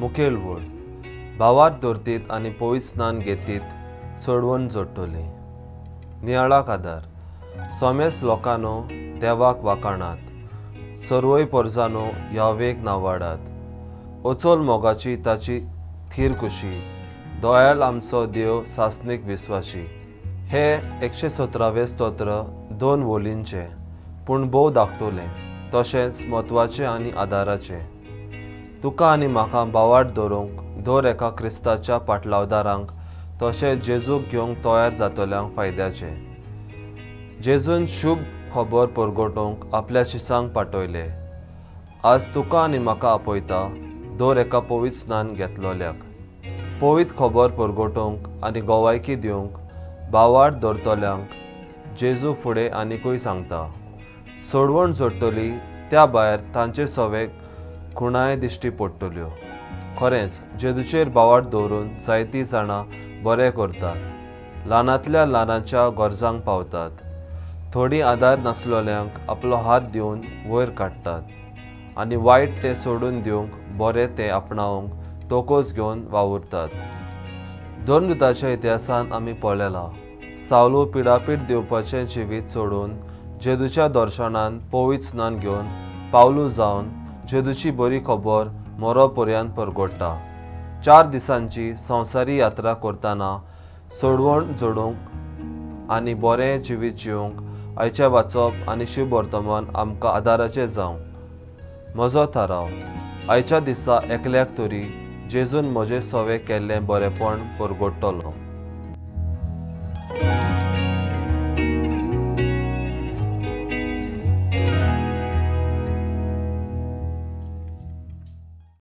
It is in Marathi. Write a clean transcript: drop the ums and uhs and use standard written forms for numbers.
मुखेल वळ भावार दवरतीत आनी पवित्र स्नान घेतीत सोडवण जोडटली। नियाळाक आदार सोमेस लोकांनो देवाक वाखाणात, सर्वय पोरजांनो यावेक नावाडात। ओचोल मोगाची ताची थीर खुशी, दोयाल आमचो देव सासनीक विस्वाशी। हे 117वें स्तोत्र 2 वोलींचे, पूण भोव धाकटुलें, तशेंच म्हत्वाचें आनी आदाराचें। तुका आनी म्हाका बावाड दवरूंक दर एका क्रिस्ताच्या पाटलावदारांक तशेंच जेजूक घेवंक तयार जातल्यांक फायद्याचें। जेजून शुभ खबर परगटूंक आपल्या शिसांक पाठयले। आज तुका आनी म्हाका आपयता दर एका पवित्र स्नान घेतलोल्याक। पवित्र खबर परगटूंक आनी गोवायकी दिवंक बावाड दवरतल्यांक जेजू फुडें आनिकूय सांगता। सोडवण जोडटली त्या भायर तांचे सवेक खुणाय दिश्टी पडटल्यो। खरेंच जेजूचेर बावाड दवरून जायतीं जाणां बरें करतात, ल्हानांतल्या ल्हानाच्या गरजांक पावतात, थोडीं आदार नासलोल्यांक आपलो हात दिवन वयर काडटात आनी वायट तें सोडून दिवंक बरें तें आपणावंक तोकोस घेवन वावुरतात। धर्मदूताच्या इतिहासान आमी पळयलां, सावलू पिडापीड दिवपाचें जिवीत सोडून जेजूच्या दर्शनान पवित्र स्नान घेवन पावलू जावन जेजूची बरी खबर मरोपर्यंत परगट्टा। 4 दिसांची संवसारी यात्रा करतना सोडवण जोडूंक आनी बरें जिवीत जिवंक आयचे वाचप आनी शुभ वर्तमान आमकां आदाराचें जावं। म्हजो थाराव, आयच्या दिसा एकल्याक तरी जेजून म्हजें सवें केल्लें बरेंपण परगट्टलो।